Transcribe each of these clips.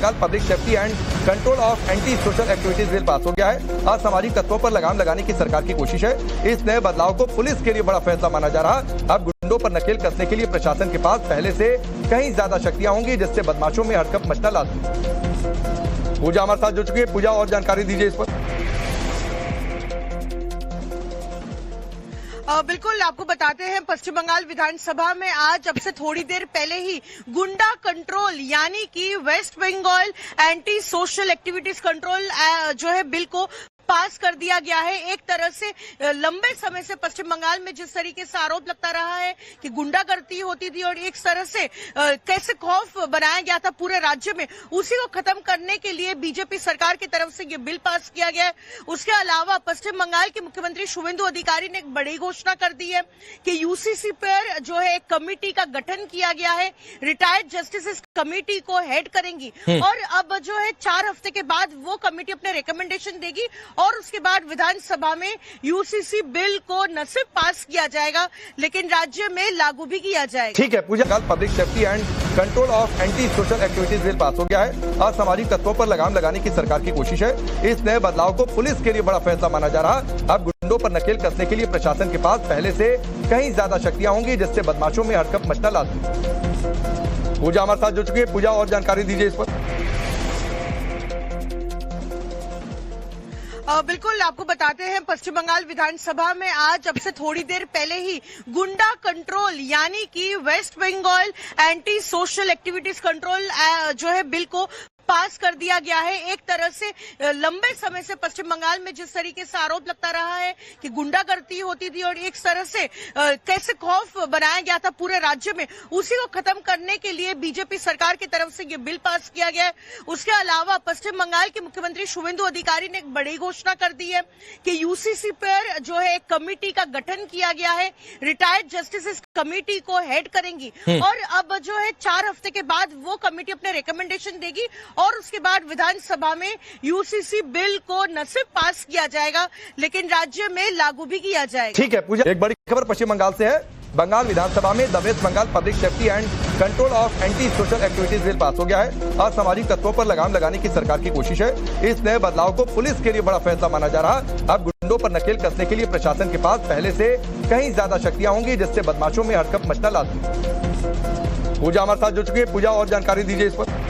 Bengal public safety and control of anti social activities bill pass हो गया है। असामाजिक तत्वों पर लगाम लगाने की सरकार की कोशिश है। इस नए बदलाव को पुलिस के लिए बड़ा फैसला माना जा रहा है। अब गुंडों पर नकेल कसने के लिए प्रशासन के पास पहले से कहीं ज्यादा शक्तियां होंगी, जिससे बदमाशों में हड़कंप मचना लाजमी। पूजा हमारे साथ जुड़ चुकी है। पूजा, और जानकारी दीजिए इस पर। बिल्कुल, आपको बताते हैं पश्चिम बंगाल विधानसभा में आज अब से थोड़ी देर पहले ही गुंडा कंट्रोल यानी कि West Bengal anti social activities control जो है बिल को पास कर दिया गया है। एक तरह से लंबे समय से पश्चिम बंगाल में जिस तरीके से आरोप लगता रहा है कि गुंडागर्दी होती थी और एक तरह से कैसे खौफ बनाया गया था पूरे राज्य में, उसी को खत्म करने के लिए बीजेपी सरकार की तरफ से ये बिल पास किया गया है। उसके अलावा पश्चिम बंगाल के मुख्यमंत्री शुवेंदु अधिकारी ने एक बड़ी घोषणा कर दी है कि यूसीसी पर जो है एक कमेटी का गठन किया गया है। रिटायर्ड जस्टिस इस कमेटी को हेड करेंगी और अब जो है 4 हफ्ते के बाद वो कमेटी अपने रिकमेंडेशन देगी और उसके बाद विधानसभा में यूसीसी बिल को न सिर्फ पास किया जाएगा लेकिन राज्य में लागू भी किया जाएगा। ठीक है पूजा, कल public safety and control of anti social activities bill pass हो गया है। असामाजिक तत्वों पर लगाम लगाने की सरकार की कोशिश है। इस नए बदलाव को पुलिस के लिए बड़ा फैसला माना जा रहा है। अब गुंडों पर नकेल कसने के लिए प्रशासन के पास पहले से कहीं ज्यादा शक्तियां होंगी, जिससे बदमाशों में हड़कंप मचना लाजमी। पूजा हमारे साथ जुड़ चुकी है। पूजा, और जानकारी दीजिए इस पर। बिल्कुल, आपको बताते हैं पश्चिम बंगाल विधानसभा में आज अब से थोड़ी देर पहले ही गुंडा कंट्रोल यानी कि West Bengal anti social activities control जो है बिल को पास कर दिया गया है। एक तरह से लंबे समय से पश्चिम बंगाल में जिस तरीके से आरोप लगता रहा है कि गुंडागर्दी होती थी और एक तरह से कैसे खौफ बनाया गया था पूरे राज्य में, उसी को खत्म करने के लिए बीजेपी सरकार की तरफ से ये बिल पास किया गया है। उसके अलावा पश्चिम बंगाल के मुख्यमंत्री शुवेंदु अधिकारी ने एक बड़ी घोषणा कर दी है कि यूसीसी पर जो है एक कमेटी का गठन किया गया है। रिटायर्ड जस्टिस इस कमेटी को हेड करेंगी और अब जो है 4 हफ्ते के बाद वो कमेटी अपने रिकमेंडेशन देगी और उसके बाद विधानसभा में यूसीसी बिल को न सिर्फ पास किया जाएगा लेकिन राज्य में लागू भी किया जाएगा। ठीक है पूजा, एक बड़ी खबर पश्चिम बंगाल से है। बंगाल विधानसभा में the West Bengal public safety and control of anti social activities bill pass हो गया है। असामाजिक तत्वों पर लगाम लगाने की सरकार की कोशिश है। इस नए बदलाव को पुलिस के लिए बड़ा फैसला माना जा रहा है। अब गुंडों पर नकेल कसने के लिए प्रशासन के पास पहले से कहीं ज्यादा शक्तियां होंगी, जिससे बदमाशों में हड़कंप मचना लाजमी। पूजा हमारे साथ जुड़ चुकी है। पूजा, और जानकारी दीजिए इस पर।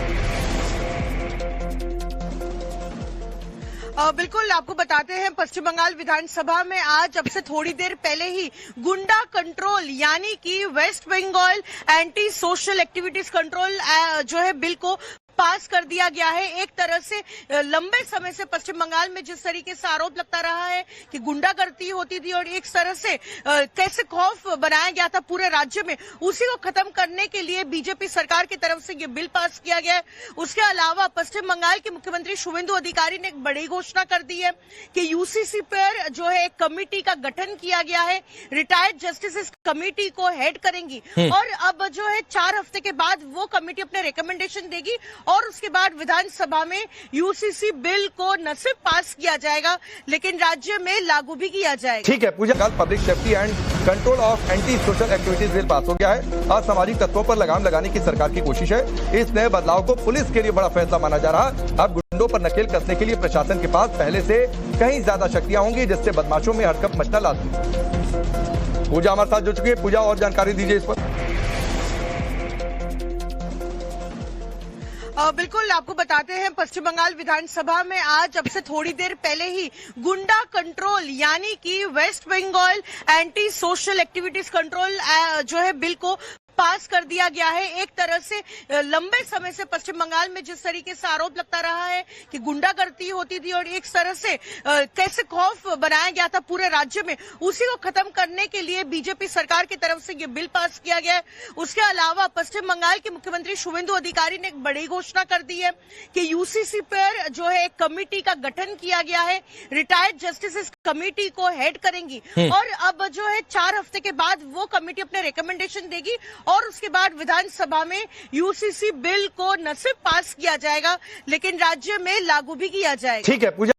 बिल्कुल, आपको बताते हैं पश्चिम बंगाल विधानसभा में आज अब से थोड़ी देर पहले ही गुंडा कंट्रोल यानी कि West Bengal anti social activities control जो है बिल को पास कर दिया गया है। एक तरह से लंबे समय से पश्चिम बंगाल में जिस तरीके से आरोप लगता रहा है कि गुंडागर्दी होती थी और एक तरह से कैसे खौफ बनाया गया था पूरे राज्य में, उसी को खत्म करने के लिए बीजेपी सरकार की तरफ से ये बिल पास किया गया है। उसके अलावा पश्चिम बंगाल के मुख्यमंत्री शुवेंदु अधिकारी ने एक बड़ी घोषणा कर दी है कि यूसीसी पर जो है एक कमेटी का गठन किया गया है। रिटायर्ड जस्टिस इस कमेटी को हेड करेंगी और अब जो है 4 हफ्ते के बाद वो कमेटी अपने रिकमेंडेशन देगी और उसके बाद विधानसभा में यूसीसी बिल को न सिर्फ पास किया जाएगा लेकिन राज्य में लागू भी किया जाएगा। ठीक है पूजा, कल public safety and control of anti social activities bill pass हो गया है। असामाजिक तत्वों पर लगाम लगाने की सरकार की कोशिश है। इस नए बदलाव को पुलिस के लिए बड़ा फैसला माना जा रहा है। अब गुंडों पर नकेल कसने के लिए प्रशासन के पास पहले से कहीं ज्यादा शक्तियां होंगी, जिससे बदमाशों में हड़कंप मचना लाजमी। पूजा हमारे साथ जुड़ चुकी है। पूजा, और जानकारी दीजिए इस पर। बिल्कुल, आपको बताते हैं पश्चिम बंगाल विधानसभा में आज अब से थोड़ी देर पहले ही गुंडा कंट्रोल यानी कि West Bengal anti social activities control जो है बिल को पास कर दिया गया है। एक तरह से लंबे समय से पश्चिम बंगाल में जिस तरीके से आरोप लगता रहा है कि गुंडागर्दी होती थी और एक तरह से कैसे खौफ बनाया गया था पूरे राज्य में, उसी को खत्म करने के लिए बीजेपी सरकार की तरफ से ये बिल पास किया गया है। उसके अलावा पश्चिम बंगाल के मुख्यमंत्री शुवेंदु अधिकारी ने एक बड़ी घोषणा कर दी है कि यूसीसी पर जो है एक कमेटी का गठन किया गया है। रिटायर्ड जस्टिस इस कमेटी को हेड करेंगी और अब जो है 4 हफ्ते के बाद वो कमेटी अपने रिकमेंडेशन देगी और उसके बाद विधानसभा में यूसीसी बिल को न सिर्फ पास किया जाएगा लेकिन राज्य में लागू भी किया जाएगा। ठीक है पूजा।